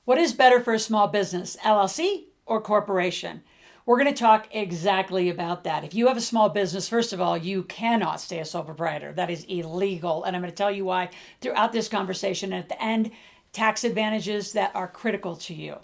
What is better for a small business, LLC or corporation? We're going to talk exactly about that. If you have a small business, first of all, you cannot stay a sole proprietor. That is illegal. And I'm going to tell you why throughout this conversation. And at the end, tax advantages that are critical to you.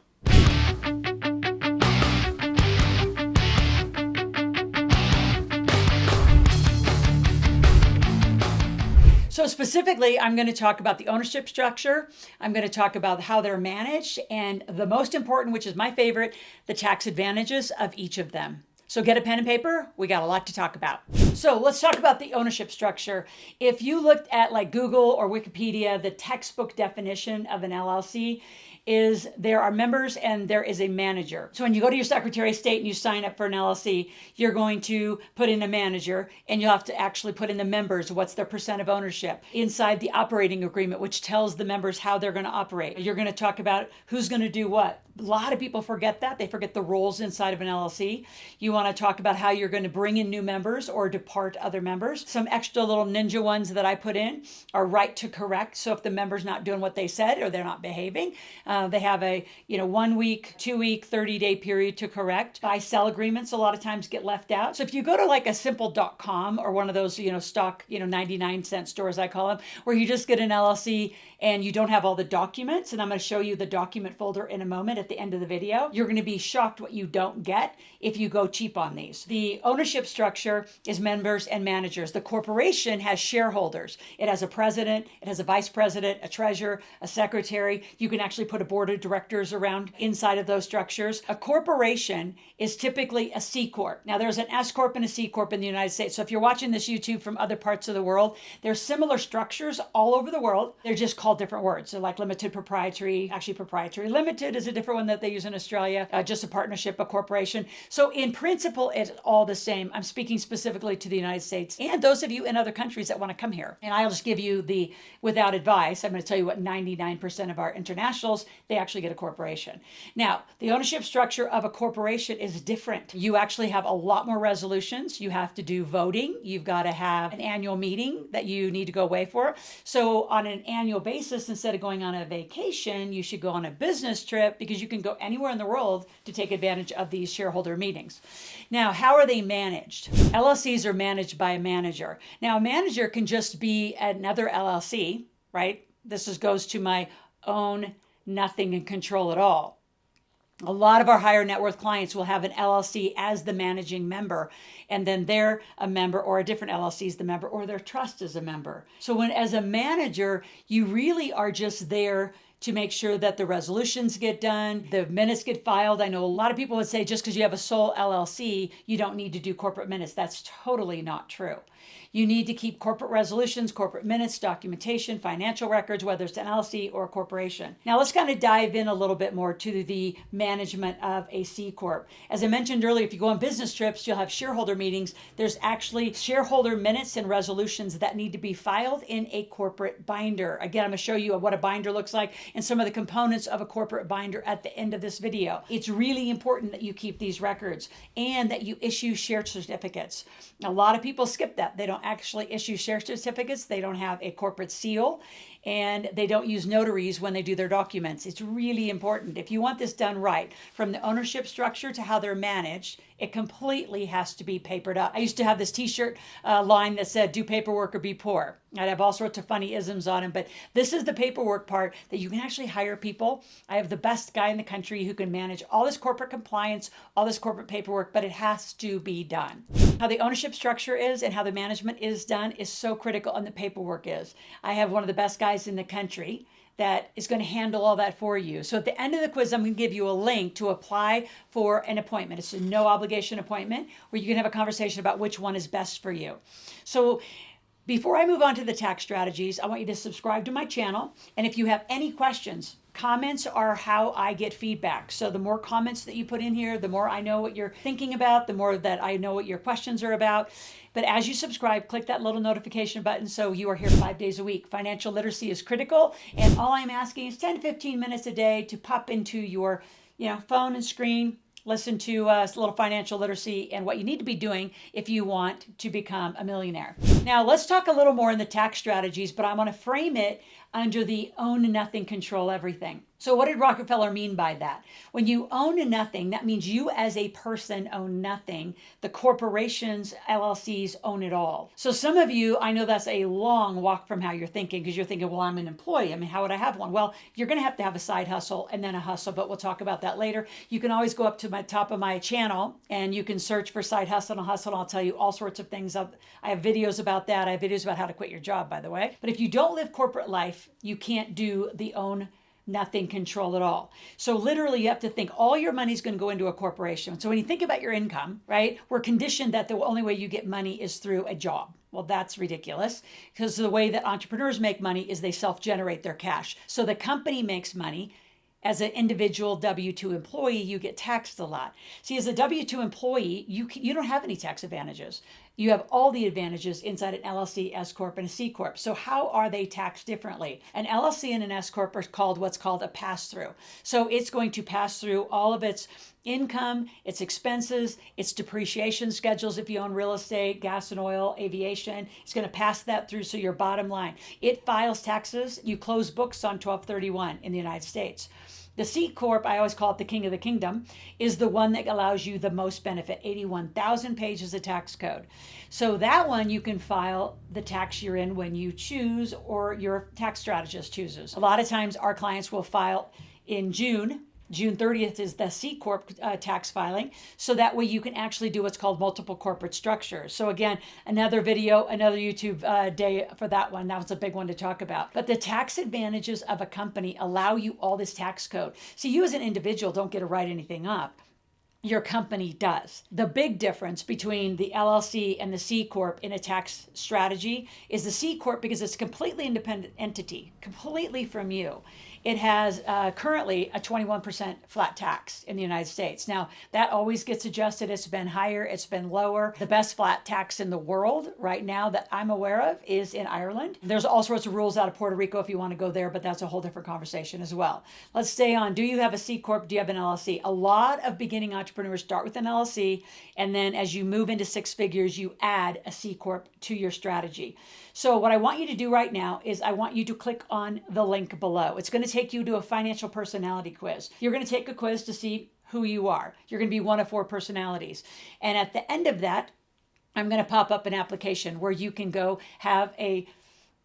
So specifically, I'm going to talk about the ownership structure. I'm going to talk about how they're managed, and the most important, which is my favorite, the tax advantages of each of them. So get a pen and paper. We got a lot to talk about. So let's talk about the ownership structure. If you looked at like Google or Wikipedia, the textbook definition of an LLC is there are members and there is a manager. So when you go to your Secretary of State and you sign up for an LLC, you're going to put in a manager and you'll have to actually put in the members, what's their percent of ownership inside the operating agreement, which tells the members how they're going to operate. You're going to talk about who's going to do what. A lot of people forget that. They forget the roles inside of an LLC. You want to talk about how you're going to bring in new members or depart other members. Some extra little ninja ones that I put in are right to correct. So if the member's not doing what they said or they're not behaving, they have a 1 week, 2 week, 30-day period to correct. Buy-sell agreements a lot of times get left out. So if you go to like a simple.com or one of those stock 99-cent stores, I call them, where you just get an LLC and you don't have all the documents, and I'm going to show you the document folder in a moment at the end of the video, you're going to be shocked what you don't get if you go cheap on these. The ownership structure is members and managers. The corporation has shareholders. It has a president, it has a vice president, a treasurer, a secretary. You can actually put a board of directors around inside of those structures. A corporation is typically a C Corp. Now there's an S Corp and a C Corp in the United States. So if you're watching this YouTube from other parts of the world, there's similar structures all over the world. They're just called different words. So like limited proprietary, actually proprietary limited is a different one that they use in Australia, just a partnership, a corporation. So in principle, it's all the same. I'm speaking specifically to the United States and those of you in other countries that want to come here. And I'll just give you the, without advice, I'm going to tell you what 99% of our internationals, they actually get a corporation. Now, the ownership structure of a corporation is different. You actually have a lot more resolutions. You have to do voting. You've got to have an annual meeting that you need to go away for. So on an annual basis, instead of going on a vacation, you should go on a business trip because you can go anywhere in the world to take advantage of these shareholder meetings. Now, how are they managed? LLCs are managed by a manager. Now, a manager can just be another LLC, right? This goes to my own nothing and control it all. A lot of our higher net worth clients will have an LLC as the managing member, and then they're a member, or a different LLC is the member, or their trust is a member. So when, as a manager, you really are just there to make sure that the resolutions get done, the minutes get filed. I know a lot of people would say just because you have a sole LLC, you don't need to do corporate minutes. That's totally not true. You need to keep corporate resolutions, corporate minutes, documentation, financial records, whether it's an LLC or a corporation. Now let's kind of dive in a little bit more to the management of a C Corp. As I mentioned earlier, if you go on business trips, you'll have shareholder meetings. There's actually shareholder minutes and resolutions that need to be filed in a corporate binder. Again, I'm going to show you what a binder looks like and some of the components of a corporate binder at the end of this video. It's really important that you keep these records and that you issue share certificates. A lot of people skip that. They don't actually issue share certificates. They don't have a corporate seal, and they don't use notaries when they do their documents. It's really important. If you want this done right, from the ownership structure to how they're managed, it completely has to be papered up. I used to have this t-shirt line that said, do paperwork or be poor. I'd have all sorts of funny isms on them, but this is the paperwork part that you can actually hire people. I have the best guy in the country who can manage all this corporate compliance, all this corporate paperwork, but it has to be done. How the ownership structure is and how the management is done is so critical, and the paperwork is. I have one of the best guys in the country that is going to handle all that for you. So at the end of the quiz, I'm going to give you a link to apply for an appointment. It's a no obligation appointment where you can have a conversation about which one is best for you. So before I move on to the tax strategies, I want you to subscribe to my channel. And if you have any questions, comments are how I get feedback. So the more comments that you put in here, the more I know what you're thinking about, the more that I know what your questions are about. But as you subscribe, click that little notification button so you are here 5 days a week. Financial literacy is critical, and all I'm asking is 10 to 15 minutes a day to pop into your phone and screen, listen to a little financial literacy and what you need to be doing if you want to become a millionaire. Now, let's talk a little more in the tax strategies, but I want to frame it under the own nothing, control everything. So what did Rockefeller mean by that? When you own nothing, that means you as a person own nothing. The corporations, LLCs, own it all. So some of you, I know that's a long walk from how you're thinking, because you're thinking, well, I'm an employee. I mean, how would I have one? Well, you're going to have a side hustle and then a hustle, but we'll talk about that later. You can always go up to my top of my channel and you can search for side hustle and hustle. I'll tell you all sorts of things. I have videos about that. I have videos about how to quit your job, by the way. But if you don't live corporate life, you can't do the own nothing control at all. So literally you have to think all your money is going to go into a corporation. So when you think about your income, right, we're conditioned that the only way you get money is through a job. Well, that's ridiculous, because the way that entrepreneurs make money is they self-generate their cash. So the company makes money. As an individual W-2 employee, you get taxed a lot. See, as a W-2 employee, you don't have any tax advantages. You have all the advantages inside an LLC, S Corp, and a C Corp. So how are they taxed differently? An LLC and an S Corp are called what's called a pass-through. So it's going to pass through all of its income, its expenses, its depreciation schedules if you own real estate, gas and oil, aviation. It's going to pass that through, so your bottom line. It files taxes. You close books on 12/31 in the United States. The C Corp, I always call it the king of the kingdom, is the one that allows you the most benefit, 81,000 pages of tax code. So that one you can file the tax year in when you choose, or your tax strategist chooses. A lot of times our clients will file in June. June 30th is the C Corp tax filing. So that way you can actually do what's called multiple corporate structures. So again, another video, another YouTube day for that one. That was a big one to talk about. But the tax advantages of a company allow you all this tax code. See, you as an individual don't get to write anything up. Your company does. The big difference between the LLC and the C Corp in a tax strategy is the C Corp, because it's a completely independent entity, completely from you. It has currently a 21% flat tax in the United States. Now, that always gets adjusted. It's been higher, it's been lower. The best flat tax in the world right now that I'm aware of is in Ireland. There's all sorts of rules out of Puerto Rico if you want to go there, but that's a whole different conversation as well. Let's stay on. Do you have a C Corp? Do you have an LLC? A lot of beginning entrepreneurs start with an LLC, and then as you move into six figures, you add a C Corp to your strategy. So what I want you to do right now is I want you to click on the link below. It's going to take you to a financial personality quiz. You're going to take a quiz to see who you are. You're going to be one of 4 personalities. And at the end of that, I'm going to pop up an application where you can go have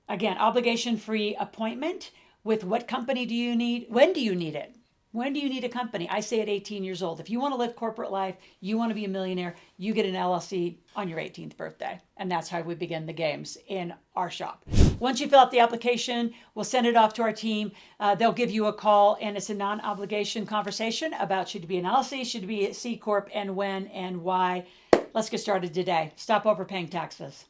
again, obligation-free appointment with what company do you need? When do you need it? When do you need a company? I say at 18 years old. If you want to live corporate life, you want to be a millionaire, you get an LLC on your 18th birthday. And that's how we begin the games in our shop. Once you fill out the application, we'll send it off to our team. They'll give you a call, and it's a non-obligation conversation about should it be an LLC, should it be a C Corp, and when and why. Let's get started today. Stop overpaying taxes.